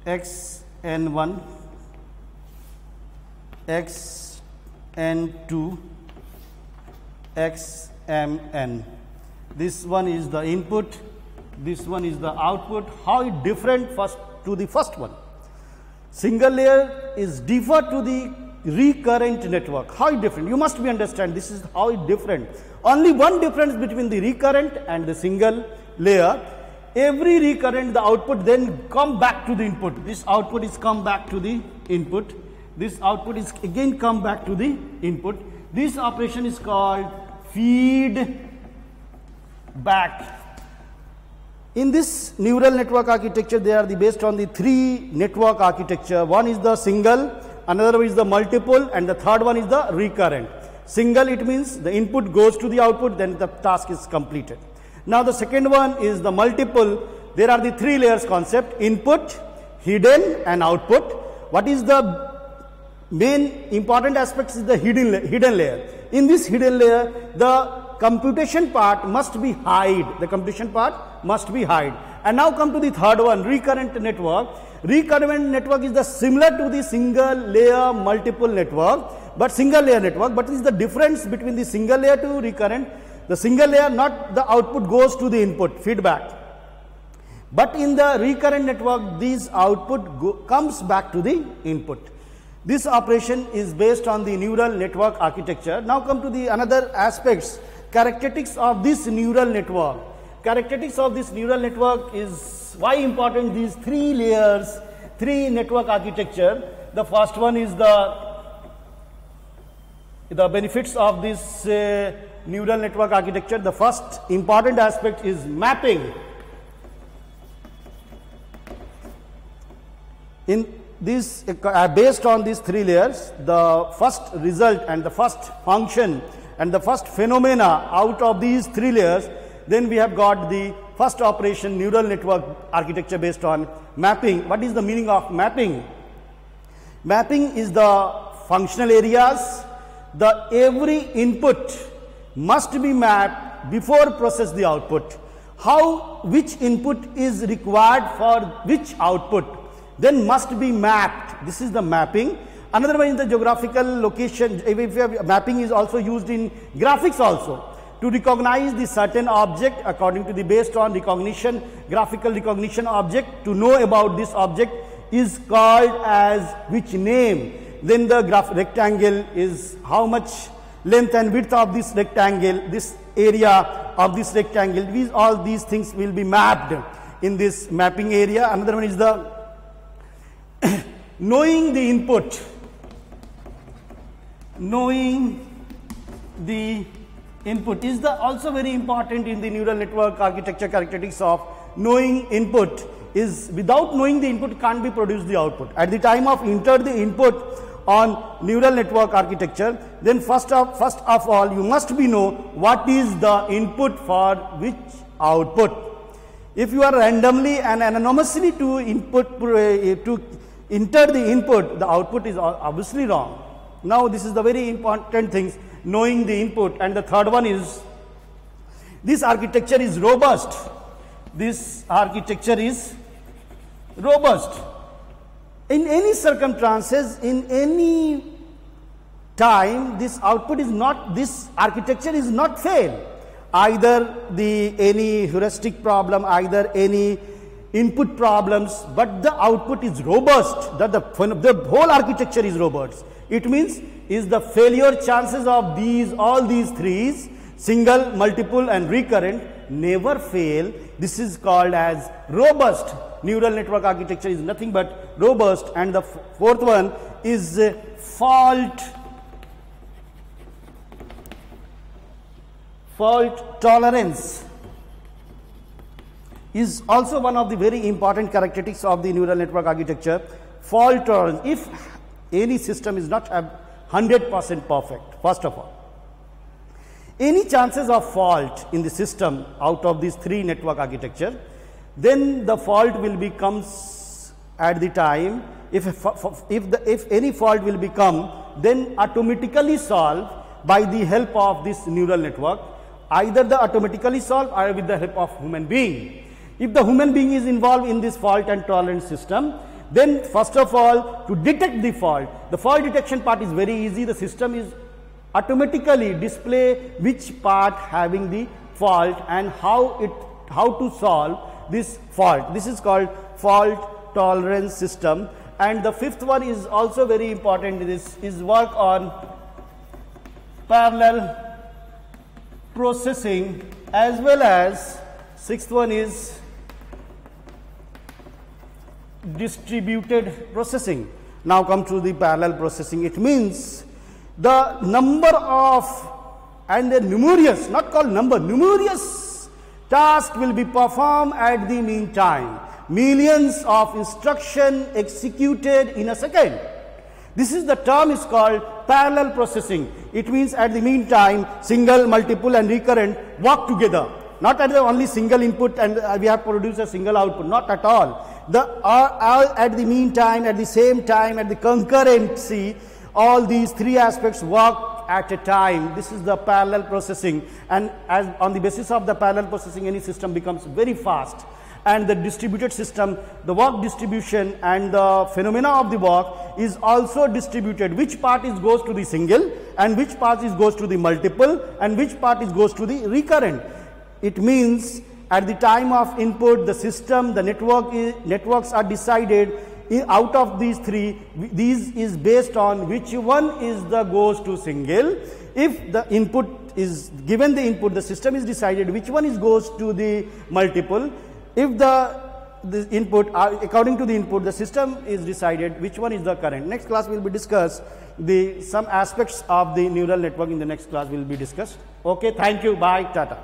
xn1, xn2, xmn. This one is the input, this one is the output. How it different first to the first one? Single layer is differ to the recurrent network. How it different? You must be understand this is how it different. Only one difference between the recurrent and the single layer. Every recurrent the output then come back to the input. This output is come back to the input. This output is again come back to the input. This operation is called feed back. In this neural network architecture, they are based on the three network architecture. One is the single, another is the multiple, and the third one is the recurrent. Single, it means the input goes to the output, then the task is completed. Now the second one is the multiple. There are the three layers concept: input, hidden, and output. What is the main important aspects is the hidden layer. In this hidden layer, the computation part must be hide. The computation part must be hide. And now come to the third one, recurrent network. Recurrent network is the similar to the single layer multiple network, but single layer network. But is the difference between the single layer to recurrent? The single layer, not the output goes to the input feedback, but in the recurrent network, this output comes back to the input. This operation is based on the neural network architecture. Now come to the another aspects, characteristics of this neural network. Characteristics of this neural network is why important these three layers, three network architecture. The first one is the benefits of this neural network architecture. The first important aspect is mapping. In this based on these three layers, the first result and the first function and the first phenomena out of these three layers, then we have got the first operation neural network architecture based on mapping. What is the meaning of mapping? Mapping is the functional areas. The every input must be mapped before process the output. How, which input is required for which output, then must be mapped. This is the mapping. Another one is the geographical location. If you have, mapping is also used in graphics also to recognize the certain object according to the based on recognition, graphical recognition object. To know about this object is called as which name. Then the rectangle is how much length and width of this rectangle, this area of this rectangle. All these things will be mapped in this mapping area. Another one is the knowing the input. Knowing the input is also very important in the neural network architecture. Characteristics of knowing input is without knowing the input can't be produced the output. At the time of enter the input on neural network architecture, then first of all you must be know what is the input for which output. If you are randomly and anonymously to input to enter the input, the output is obviously wrong. Now this is the very important things, knowing the input. And the third one is this architecture is robust. This architecture is robust. In any circumstances, in any time, this output is not, this architecture is not fail. Either any heuristic problem, either any input problems, but the output is robust. That the whole architecture is robust. It means is the failure chances of all these three, single, multiple, and recurrent, never fail. This is called as robust. Neural network architecture is nothing but robust. And the fourth one is fault tolerance is also one of the very important characteristics of the neural network architecture. Fault tolerance. If any system is not 100% perfect, first of all, any chances of fault in the system out of these three network architecture, then the fault will becomes at the time, if any fault will become, then automatically solved by the help of this neural network, either the automatically solved or with the help of human being. If the human being is involved in this fault and tolerance system, Then first of all, to detect the fault detection part is very easy. The system is automatically display which part having the fault and how to solve this fault. This is called fault tolerance system. And the fifth one is also very important. This is work on parallel processing, as well as sixth one is distributed processing. Now come to the parallel processing. It means the number of and the numerous, not called number, numerous tasks will be performed at the mean time. Millions of instructions executed in a second. This is the term is called parallel processing. It means at the mean time, single, multiple and recurrent work together. Not at the only single input and we have to produce a single output, not at all. All at the mean time, at the same time, at the concurrency, all these three aspects work at a time. This is the parallel processing, and as on the basis of the parallel processing, any system becomes very fast. And the distributed system, the work distribution and the phenomena of the work is also distributed. Which part goes to the single and which part goes to the multiple and which part goes to the recurrent. It means at the time of input, the system, the networks are decided out of these three. These is based on which one is the goes to single. If the input is given the input, the system is decided which one goes to the multiple. If the input, according to the input, the system is decided which one is the current. Next class will be discussed some aspects of the neural network. In the next class will be discussed. Okay, thank you, bye, tata.